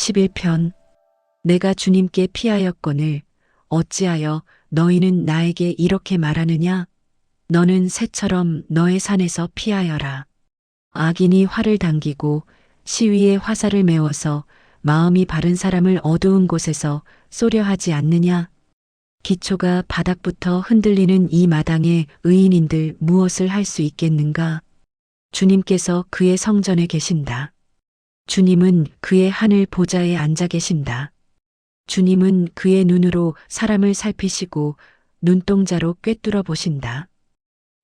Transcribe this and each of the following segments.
11편. 내가 주님께 피하였거늘 어찌하여 너희는 나에게 이렇게 말하느냐? 너는 새처럼 너의 산에서 피하여라. 악인이 활을 당기고 시위에 화살을 메워서 마음이 바른 사람을 어두운 곳에서 쏘려 하지 않느냐? 기초가 바닥부터 흔들리는 이 마당에 의인인들 무엇을 할 수 있겠는가? 주님께서 그의 성전에 계신다. 주님은 그의 하늘 보좌에 앉아 계신다. 주님은 그의 눈으로 사람을 살피시고 눈동자로 꿰뚫어 보신다.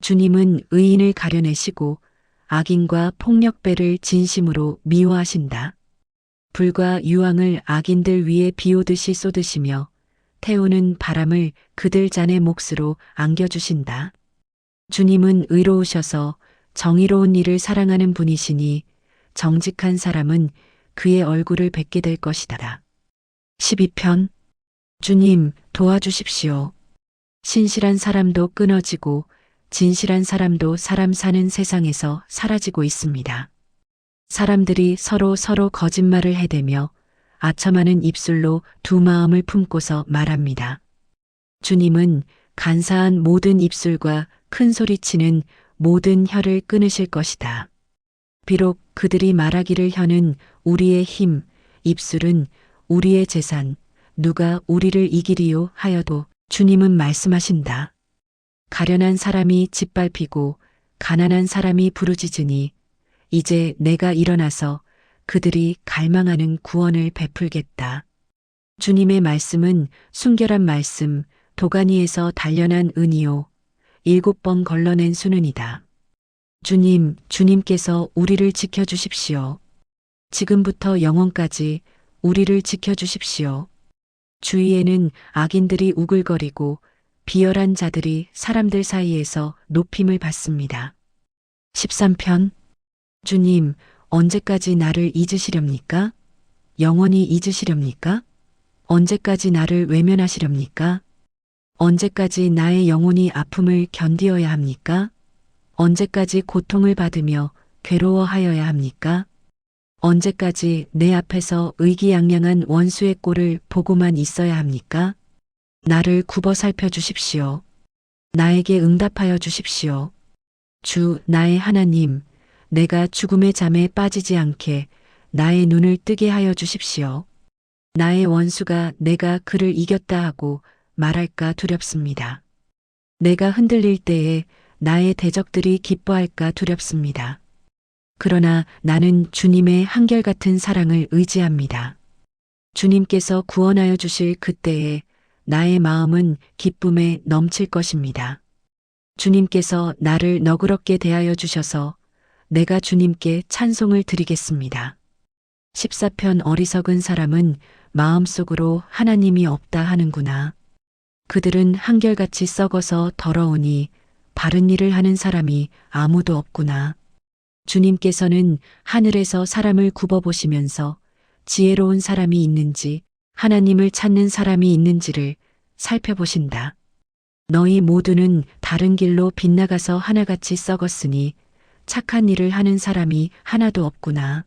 주님은 의인을 가려내시고 악인과 폭력배를 진심으로 미워하신다. 불과 유황을 악인들 위에 비오듯이 쏟으시며 태우는 바람을 그들 잔의 몫으로 안겨주신다. 주님은 의로우셔서 정의로운 일을 사랑하는 분이시니 정직한 사람은 그의 얼굴을 뵙게 될 것이다. 12편. 주님 도와주십시오. 신실한 사람도 끊어지고 진실한 사람도 사람 사는 세상에서 사라지고 있습니다. 사람들이 서로 거짓말을 해대며 아첨하는 입술로 두 마음을 품고서 말합니다. 주님은 간사한 모든 입술과 큰 소리치는 모든 혀를 끊으실 것이다. 비록 그들이 말하기를 혀는 우리의 힘, 입술은 우리의 재산, 누가 우리를 이기리요 하여도 주님은 말씀하신다. 가련한 사람이 짓밟히고 가난한 사람이 부르짖으니 이제 내가 일어나서 그들이 갈망하는 구원을 베풀겠다. 주님의 말씀은 순결한 말씀, 도가니에서 단련한 은이요 7번 걸러낸 수는이다. 주님께서 우리를 지켜주십시오. 지금부터 영원까지 우리를 지켜주십시오. 주위에는 악인들이 우글거리고 비열한 자들이 사람들 사이에서 높임을 받습니다. 13편. 주님, 언제까지 나를 잊으시렵니까? 영원히 잊으시렵니까? 언제까지 나를 외면하시렵니까? 언제까지 나의 영혼이 아픔을 견디어야 합니까? 언제까지 고통을 받으며 괴로워하여야 합니까? 언제까지 내 앞에서 의기양양한 원수의 꼴을 보고만 있어야 합니까? 나를 굽어 살펴주십시오. 나에게 응답하여 주십시오. 주 나의 하나님, 내가 죽음의 잠에 빠지지 않게 나의 눈을 뜨게 하여 주십시오. 나의 원수가 내가 그를 이겼다 하고 말할까 두렵습니다. 내가 흔들릴 때에 나의 대적들이 기뻐할까 두렵습니다. 그러나 나는 주님의 한결같은 사랑을 의지합니다. 주님께서 구원하여 주실 그때에 나의 마음은 기쁨에 넘칠 것입니다. 주님께서 나를 너그럽게 대하여 주셔서 내가 주님께 찬송을 드리겠습니다. 14편. 어리석은 사람은 마음속으로 하나님이 없다 하는구나. 그들은 한결같이 썩어서 더러우니 바른 일을 하는 사람이 아무도 없구나. 주님께서는 하늘에서 사람을 굽어보시면서 지혜로운 사람이 있는지 하나님을 찾는 사람이 있는지를 살펴보신다. 너희 모두는 다른 길로 빗나가서 하나같이 썩었으니 착한 일을 하는 사람이 하나도 없구나.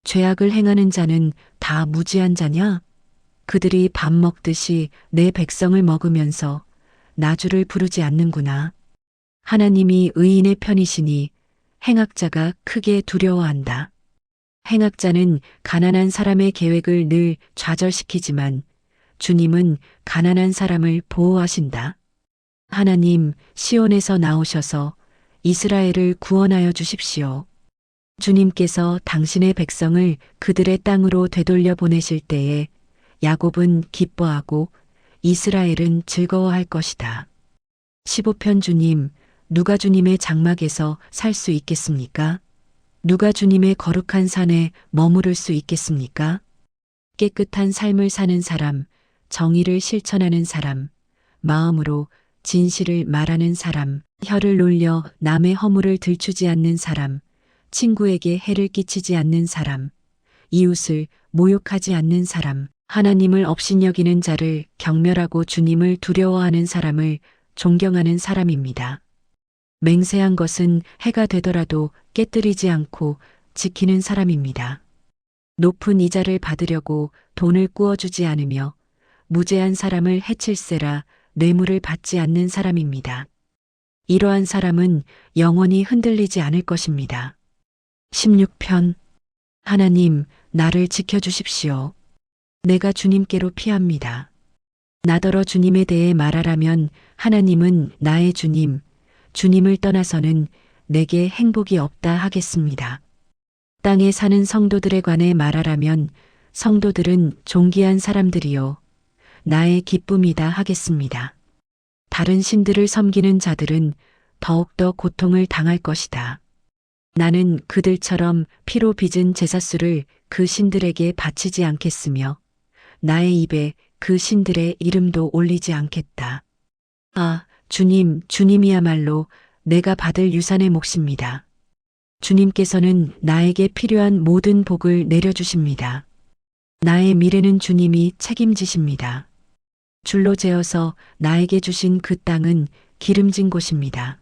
죄악을 행하는 자는 다 무지한 자냐? 그들이 밥 먹듯이 내 백성을 먹으면서 나주를 부르지 않는구나. 하나님이 의인의 편이시니 행악자가 크게 두려워한다. 행악자는 가난한 사람의 계획을 늘 좌절시키지만 주님은 가난한 사람을 보호하신다. 하나님, 시온에서 나오셔서 이스라엘을 구원하여 주십시오. 주님께서 당신의 백성을 그들의 땅으로 되돌려 보내실 때에 야곱은 기뻐하고 이스라엘은 즐거워할 것이다. 15편. 주님, 누가 주님의 장막에서 살 수 있겠습니까? 누가 주님의 거룩한 산에 머무를 수 있겠습니까? 깨끗한 삶을 사는 사람, 정의를 실천하는 사람, 마음으로 진실을 말하는 사람, 혀를 놀려 남의 허물을 들추지 않는 사람, 친구에게 해를 끼치지 않는 사람, 이웃을 모욕하지 않는 사람, 하나님을 업신여기는 자를 경멸하고 주님을 두려워하는 사람을 존경하는 사람입니다. 맹세한 것은 해가 되더라도 깨뜨리지 않고 지키는 사람입니다. 높은 이자를 받으려고 돈을 꾸어주지 않으며 무죄한 사람을 해칠세라 뇌물을 받지 않는 사람입니다. 이러한 사람은 영원히 흔들리지 않을 것입니다. 16편 하나님, 나를 지켜주십시오. 내가 주님께로 피합니다. 나더러 주님에 대해 말하라면 하나님은 나의 주님, 주님을 떠나서는 내게 행복이 없다 하겠습니다. 땅에 사는 성도들에 관해 말하라면 성도들은 존귀한 사람들이요 나의 기쁨이다 하겠습니다. 다른 신들을 섬기는 자들은 더욱더 고통을 당할 것이다. 나는 그들처럼 피로 빚은 제사수를 그 신들에게 바치지 않겠으며 나의 입에 그 신들의 이름도 올리지 않겠다. 아, 주님, 주님이야말로 내가 받을 유산의 몫입니다. 주님께서는 나에게 필요한 모든 복을 내려주십니다. 나의 미래는 주님이 책임지십니다. 줄로 재어서 나에게 주신 그 땅은 기름진 곳입니다.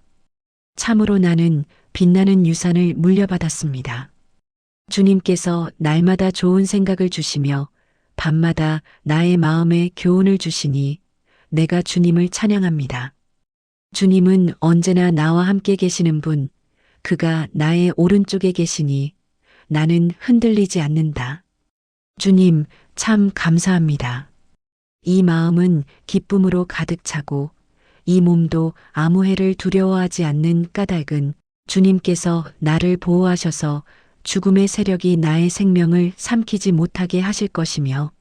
참으로 나는 빛나는 유산을 물려받았습니다. 주님께서 날마다 좋은 생각을 주시며 밤마다 나의 마음에 교훈을 주시니 내가 주님을 찬양합니다. 주님은 언제나 나와 함께 계시는 분, 그가 나의 오른쪽에 계시니 나는 흔들리지 않는다. 주님, 참 감사합니다. 이 마음은 기쁨으로 가득 차고 이 몸도 아무 해를 두려워하지 않는 까닭은 주님께서 나를 보호하셔서 죽음의 세력이 나의 생명을 삼키지 못하게 하실 것이며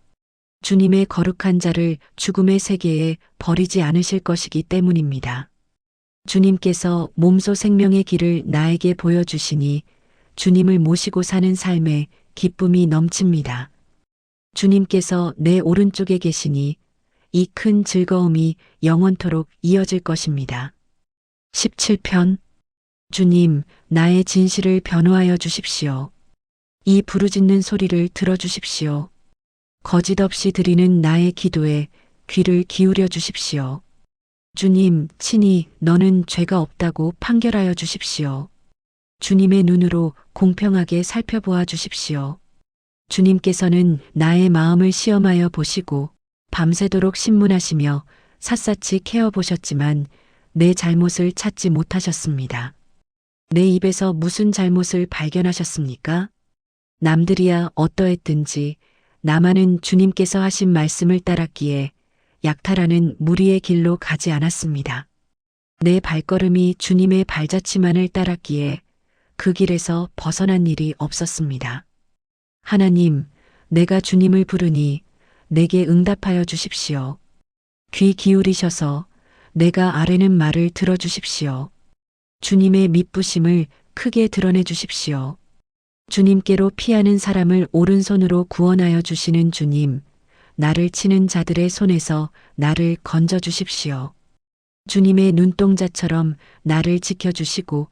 주님의 거룩한 자를 죽음의 세계에 버리지 않으실 것이기 때문입니다. 주님께서 몸소 생명의 길을 나에게 보여주시니 주님을 모시고 사는 삶에 기쁨이 넘칩니다. 주님께서 내 오른쪽에 계시니 이 큰 즐거움이 영원토록 이어질 것입니다. 17편 주님, 나의 진실을 변호하여 주십시오. 이 부르짖는 소리를 들어주십시오. 거짓 없이 드리는 나의 기도에 귀를 기울여 주십시오. 주님, 친히 너는 죄가 없다고 판결하여 주십시오. 주님의 눈으로 공평하게 살펴보아 주십시오. 주님께서는 나의 마음을 시험하여 보시고 밤새도록 신문하시며 샅샅이 캐어보셨지만 내 잘못을 찾지 못하셨습니다. 내 입에서 무슨 잘못을 발견하셨습니까? 남들이야 어떠했든지 나만은 주님께서 하신 말씀을 따랐기에 약탈하는 무리의 길로 가지 않았습니다. 내 발걸음이 주님의 발자취만을 따랐기에 그 길에서 벗어난 일이 없었습니다. 하나님, 내가 주님을 부르니 내게 응답하여 주십시오. 귀 기울이셔서 내가 아뢰는 말을 들어주십시오. 주님의 미쁘심을 크게 드러내 주십시오. 주님께로 피하는 사람을 오른손으로 구원하여 주시는 주님, 나를 치는 자들의 손에서 나를 건져 주십시오. 주님의 눈동자처럼 나를 지켜주시고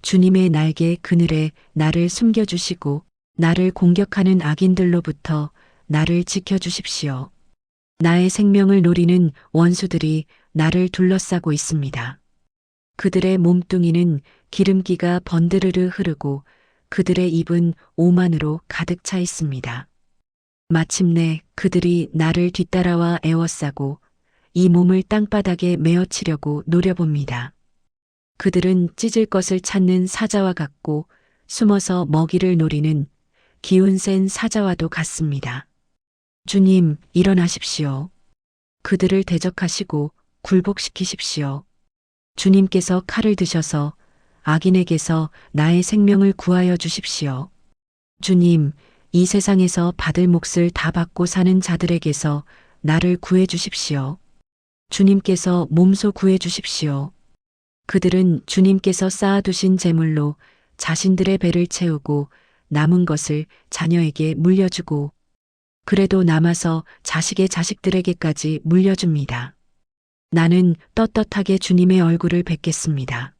주님의 날개 그늘에 나를 숨겨주시고 나를 공격하는 악인들로부터 나를 지켜주십시오. 나의 생명을 노리는 원수들이 나를 둘러싸고 있습니다. 그들의 몸뚱이는 기름기가 번드르르 흐르고 그들의 입은 오만으로 가득 차 있습니다. 마침내 그들이 나를 뒤따라와 애워싸고 이 몸을 땅바닥에 메어치려고 노려봅니다. 그들은 찢을 것을 찾는 사자와 같고 숨어서 먹이를 노리는 기운 센 사자와도 같습니다. 주님, 일어나십시오. 그들을 대적하시고 굴복시키십시오. 주님께서 칼을 드셔서 악인에게서 나의 생명을 구하여 주십시오. 주님, 이 세상에서 받을 몫을 다 받고 사는 자들에게서 나를 구해 주십시오. 주님께서 몸소 구해 주십시오. 그들은 주님께서 쌓아두신 재물로 자신들의 배를 채우고 남은 것을 자녀에게 물려주고 그래도 남아서 자식의 자식들에게까지 물려줍니다. 나는 떳떳하게 주님의 얼굴을 뵙겠습니다.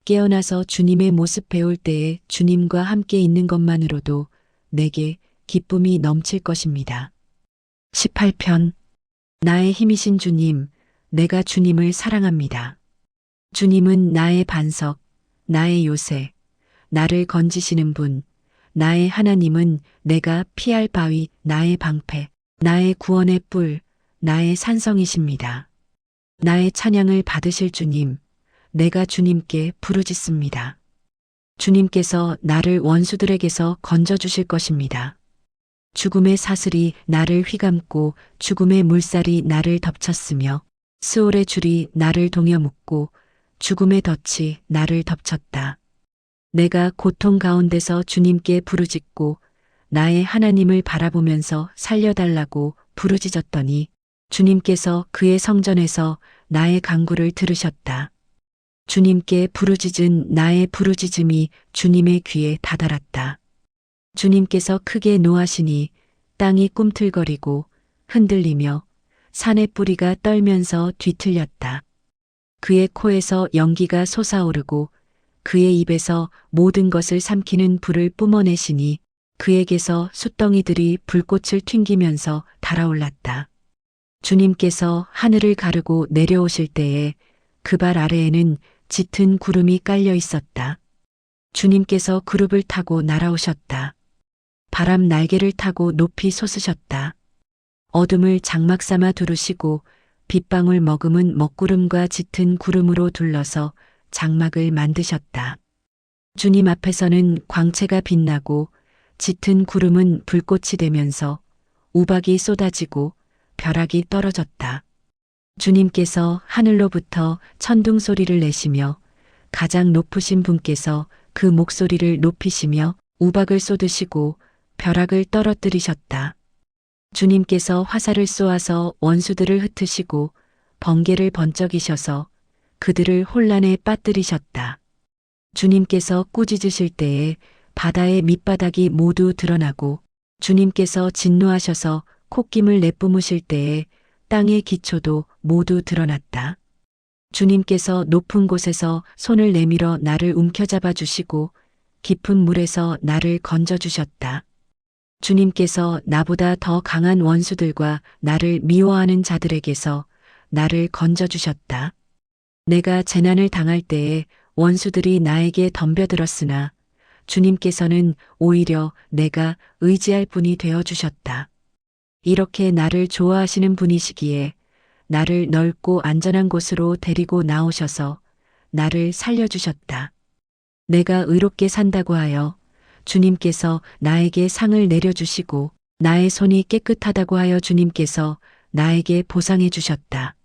깨어나서 주님의 모습 배울 때에 주님과 함께 있는 것만으로도 내게 기쁨이 넘칠 것입니다. 18편 나의 힘이신 주님, 내가 주님을 사랑합니다. 주님은 나의 반석, 나의 요새, 나를 건지시는 분, 나의 하나님은 내가 피할 바위, 나의 방패, 나의 구원의 뿔, 나의 산성이십니다. 나의 찬양을 받으실 주님, 내가 주님께 부르짖습니다. 주님께서 나를 원수들에게서 건져주실 것입니다. 죽음의 사슬이 나를 휘감고 죽음의 물살이 나를 덮쳤으며 스올의 줄이 나를 동여 묶고 죽음의 덫이 나를 덮쳤다. 내가 고통 가운데서 주님께 부르짖고 나의 하나님을 바라보면서 살려달라고 부르짖었더니 주님께서 그의 성전에서 나의 간구를 들으셨다. 주님께 부르짖은 나의 부르짖음이 주님의 귀에 다다랐다. 주님께서 크게 노하시니 땅이 꿈틀거리고 흔들리며 산의 뿌리가 떨면서 뒤틀렸다. 그의 코에서 연기가 솟아오르고 그의 입에서 모든 것을 삼키는 불을 뿜어내시니 그에게서 숫덩이들이 불꽃을 튕기면서 달아올랐다. 주님께서 하늘을 가르고 내려오실 때에 그 발 아래에는 짙은 구름이 깔려 있었다. 주님께서 그룹을 타고 날아오셨다. 바람 날개를 타고 높이 솟으셨다. 어둠을 장막 삼아 두르시고 빗방울 머금은 먹구름과 짙은 구름으로 둘러서 장막을 만드셨다. 주님 앞에서는 광채가 빛나고 짙은 구름은 불꽃이 되면서 우박이 쏟아지고 벼락이 떨어졌다. 주님께서 하늘로부터 천둥 소리를 내시며 가장 높으신 분께서 그 목소리를 높이시며 우박을 쏟으시고 벼락을 떨어뜨리셨다. 주님께서 화살을 쏘아서 원수들을 흩으시고 번개를 번쩍이셔서 그들을 혼란에 빠뜨리셨다. 주님께서 꾸짖으실 때에 바다의 밑바닥이 모두 드러나고 주님께서 진노하셔서 콧김을 내뿜으실 때에 땅의 기초도 모두 드러났다. 주님께서 높은 곳에서 손을 내밀어 나를 움켜잡아 주시고 깊은 물에서 나를 건져 주셨다. 주님께서 나보다 더 강한 원수들과 나를 미워하는 자들에게서 나를 건져 주셨다. 내가 재난을 당할 때에 원수들이 나에게 덤벼들었으나 주님께서는 오히려 내가 의지할 분이 되어 주셨다. 이렇게 나를 좋아하시는 분이시기에 나를 넓고 안전한 곳으로 데리고 나오셔서 나를 살려주셨다. 내가 의롭게 산다고 하여 주님께서 나에게 상을 내려주시고 나의 손이 깨끗하다고 하여 주님께서 나에게 보상해 주셨다.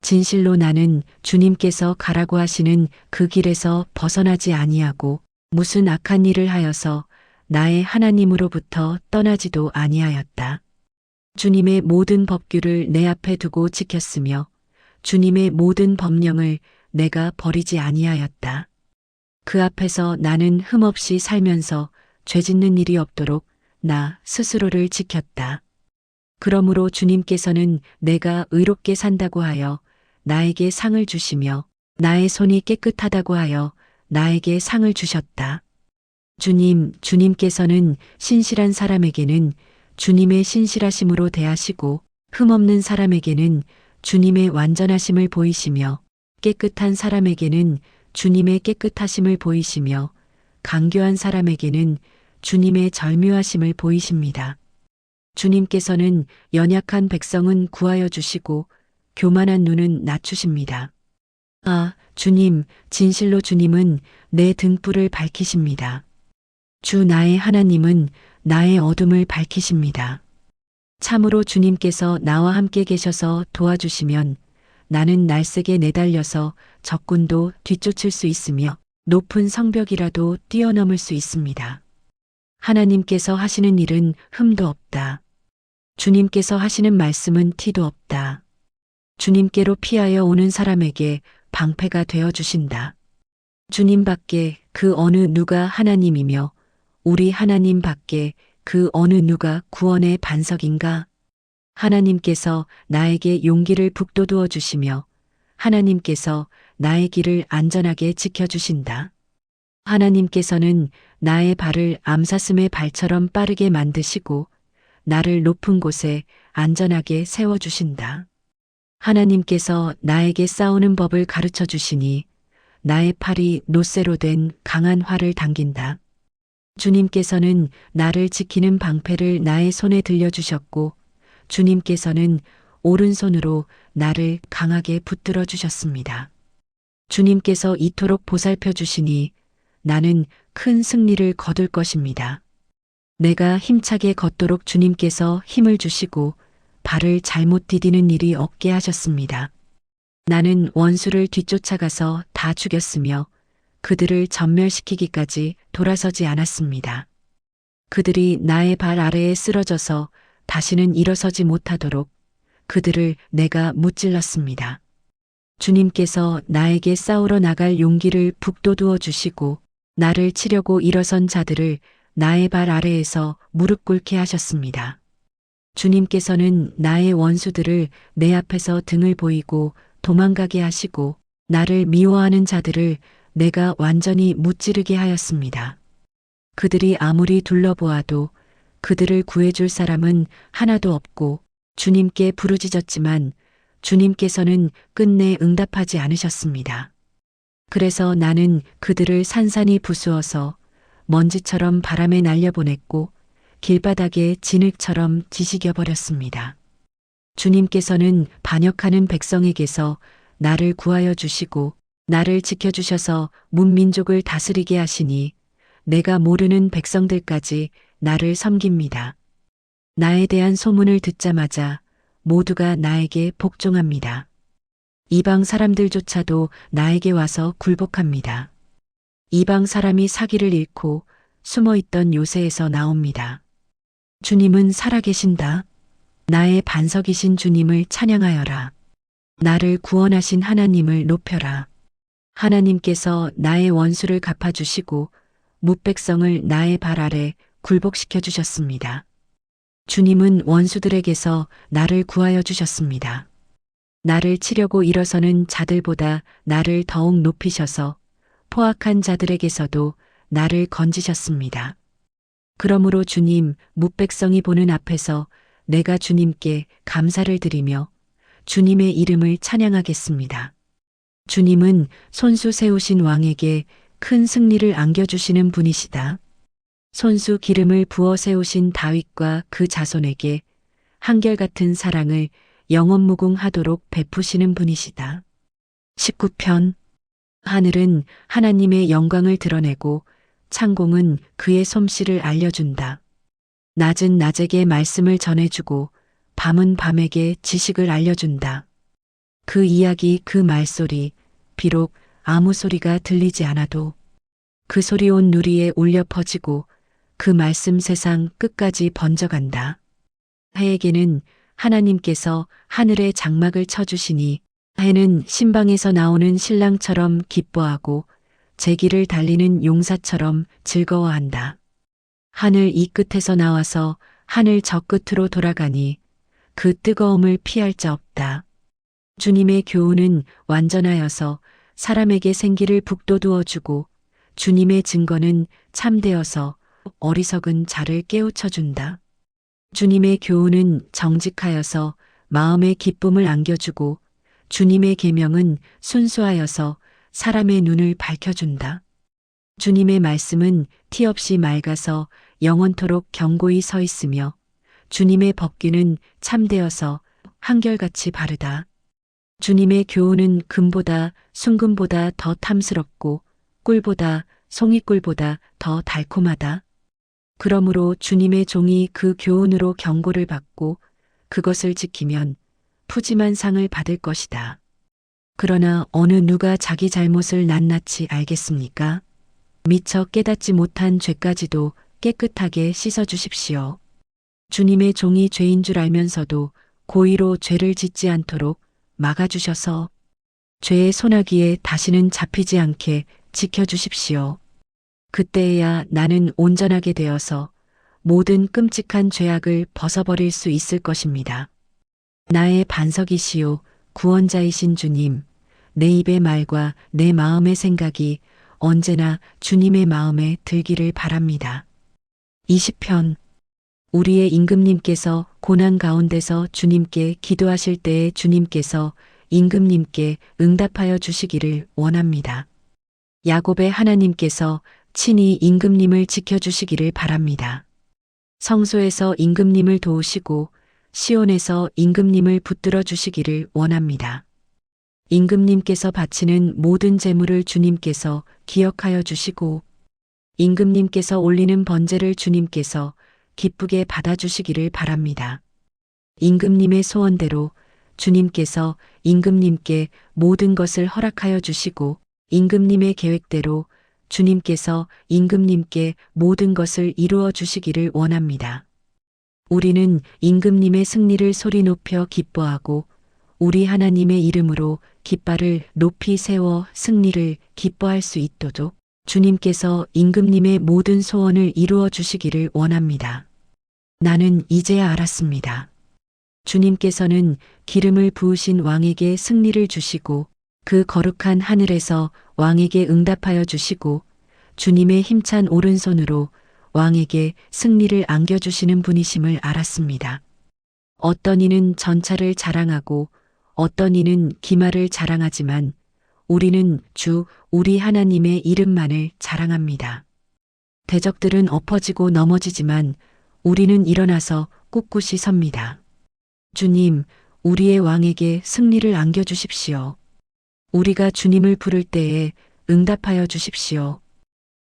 진실로 나는 주님께서 가라고 하시는 그 길에서 벗어나지 아니하고 무슨 악한 일을 하여서 나의 하나님으로부터 떠나지도 아니하였다. 주님의 모든 법규를 내 앞에 두고 지켰으며 주님의 모든 법령을 내가 버리지 아니하였다. 그 앞에서 나는 흠없이 살면서 죄짓는 일이 없도록 나 스스로를 지켰다. 그러므로 주님께서는 내가 의롭게 산다고 하여 나에게 상을 주시며 나의 손이 깨끗하다고 하여 나에게 상을 주셨다. 주님께서는 신실한 사람에게는 주님의 신실하심으로 대하시고 흠없는 사람에게는 주님의 완전하심을 보이시며 깨끗한 사람에게는 주님의 깨끗하심을 보이시며 강교한 사람에게는 주님의 절묘하심을 보이십니다. 주님께서는 연약한 백성은 구하여 주시고 교만한 눈은 낮추십니다. 아, 주님, 진실로 주님은 내 등불을 밝히십니다. 주 나의 하나님은 나의 어둠을 밝히십니다. 참으로 주님께서 나와 함께 계셔서 도와주시면 나는 날쌔게 내달려서 적군도 뒤쫓을 수 있으며 높은 성벽이라도 뛰어넘을 수 있습니다. 하나님께서 하시는 일은 흠도 없다. 주님께서 하시는 말씀은 티도 없다. 주님께로 피하여 오는 사람에게 방패가 되어 주신다. 주님 밖에 그 어느 누가 하나님이며 우리 하나님 밖에 그 어느 누가 구원의 반석인가? 하나님께서 나에게 용기를 북돋우어 주시며 하나님께서 나의 길을 안전하게 지켜주신다. 하나님께서는 나의 발을 암사슴의 발처럼 빠르게 만드시고 나를 높은 곳에 안전하게 세워주신다. 하나님께서 나에게 싸우는 법을 가르쳐 주시니 나의 팔이 노쇠로 된 강한 활을 당긴다. 주님께서는 나를 지키는 방패를 나의 손에 들려주셨고, 주님께서는 오른손으로 나를 강하게 붙들어 주셨습니다. 주님께서 이토록 보살펴 주시니 나는 큰 승리를 거둘 것입니다. 내가 힘차게 걷도록 주님께서 힘을 주시고 발을 잘못 디디는 일이 없게 하셨습니다. 나는 원수를 뒤쫓아가서 다 죽였으며 그들을 전멸시키기까지 돌아서지 않았습니다. 그들이 나의 발 아래에 쓰러져서 다시는 일어서지 못하도록 그들을 내가 무찔렀습니다. 주님께서 나에게 싸우러 나갈 용기를 북돋우어 주시고 나를 치려고 일어선 자들을 나의 발 아래에서 무릎 꿇게 하셨습니다. 주님께서는 나의 원수들을 내 앞에서 등을 보이고 도망가게 하시고 나를 미워하는 자들을 내가 완전히 무찌르게 하였습니다. 그들이 아무리 둘러보아도 그들을 구해줄 사람은 하나도 없고 주님께 부르짖었지만 주님께서는 끝내 응답하지 않으셨습니다. 그래서 나는 그들을 산산이 부수어서 먼지처럼 바람에 날려보냈고 길바닥에 진흙처럼 지식여버렸습니다. 주님께서는 반역하는 백성에게서 나를 구하여 주시고 나를 지켜주셔서 문민족을 다스리게 하시니 내가 모르는 백성들까지 나를 섬깁니다. 나에 대한 소문을 듣자마자 모두가 나에게 복종합니다. 이방 사람들조차도 나에게 와서 굴복합니다. 이방 사람이 사기를 잃고 숨어있던 요새에서 나옵니다. 주님은 살아계신다. 나의 반석이신 주님을 찬양하여라. 나를 구원하신 하나님을 높여라. 하나님께서 나의 원수를 갚아주시고 뭇백성을 나의 발 아래 굴복시켜 주셨습니다. 주님은 원수들에게서 나를 구하여 주셨습니다. 나를 치려고 일어서는 자들보다 나를 더욱 높이셔서 포악한 자들에게서도 나를 건지셨습니다. 그러므로 주님, 뭇백성이 보는 앞에서 내가 주님께 감사를 드리며 주님의 이름을 찬양하겠습니다. 주님은 손수 세우신 왕에게 큰 승리를 안겨주시는 분이시다. 손수 기름을 부어 세우신 다윗과 그 자손에게 한결같은 사랑을 영원무궁하도록 베푸시는 분이시다. 19편. 하늘은 하나님의 영광을 드러내고 창공은 그의 솜씨를 알려준다. 낮은 낮에게 말씀을 전해주고 밤은 밤에게 지식을 알려준다. 그 이야기 그 말소리 비록 아무 소리가 들리지 않아도 그 소리 온 누리에 울려 퍼지고 그 말씀 세상 끝까지 번져간다. 해에게는 하나님께서 하늘의 장막을 쳐주시니 해는 신방에서 나오는 신랑처럼 기뻐하고 제길을 달리는 용사처럼 즐거워한다. 하늘 이 끝에서 나와서 하늘 저 끝으로 돌아가니 그 뜨거움을 피할 자 없다. 주님의 교훈은 완전하여서 사람에게 생기를 북돋우어 주고 주님의 증거는 참되어서 어리석은 자를 깨우쳐 준다. 주님의 교훈은 정직하여서 마음의 기쁨을 안겨주고 주님의 계명은 순수하여서 사람의 눈을 밝혀준다. 주님의 말씀은 티 없이 맑아서 영원토록 견고히 서 있으며 주님의 법규는 참되어서 한결같이 바르다. 주님의 교훈은 금보다 순금보다 더 탐스럽고 꿀보다 송이꿀보다 더 달콤하다. 그러므로 주님의 종이 그 교훈으로 경고를 받고 그것을 지키면 푸짐한 상을 받을 것이다. 그러나 어느 누가 자기 잘못을 낱낱이 알겠습니까? 미처 깨닫지 못한 죄까지도 깨끗하게 씻어주십시오. 주님의 종이 죄인 줄 알면서도 고의로 죄를 짓지 않도록 막아주셔서 죄의 소나기에 다시는 잡히지 않게 지켜주십시오. 그때에야 나는 온전하게 되어서 모든 끔찍한 죄악을 벗어버릴 수 있을 것입니다. 나의 반석이시요 구원자이신 주님, 내 입의 말과 내 마음의 생각이 언제나 주님의 마음에 들기를 바랍니다. 20편. 우리의 임금님께서 고난 가운데서 주님께 기도하실 때에 주님께서 임금님께 응답하여 주시기를 원합니다. 야곱의 하나님께서 친히 임금님을 지켜주시기를 바랍니다. 성소에서 임금님을 도우시고 시온에서 임금님을 붙들어 주시기를 원합니다. 임금님께서 바치는 모든 재물을 주님께서 기억하여 주시고 임금님께서 올리는 번제를 주님께서 기쁘게 받아주시기를 바랍니다. 임금님의 소원대로 주님께서 임금님께 모든 것을 허락하여 주시고 임금님의 계획대로 주님께서 임금님께 모든 것을 이루어 주시기를 원합니다. 우리는 임금님의 승리를 소리 높여 기뻐하고 우리 하나님의 이름으로 깃발을 높이 세워 승리를 기뻐할 수 있도록 주님께서 임금님의 모든 소원을 이루어 주시기를 원합니다. 나는 이제야 알았습니다. 주님께서는 기름을 부으신 왕에게 승리를 주시고 그 거룩한 하늘에서 왕에게 응답하여 주시고 주님의 힘찬 오른손으로 왕에게 승리를 안겨주시는 분이심을 알았습니다. 어떤 이는 전차를 자랑하고 어떤 이는 기마를 자랑하지만 우리는 주 우리 하나님의 이름만을 자랑합니다. 대적들은 엎어지고 넘어지지만 우리는 일어나서 꿋꿋이 섭니다. 주님, 우리의 왕에게 승리를 안겨주십시오. 우리가 주님을 부를 때에 응답하여 주십시오.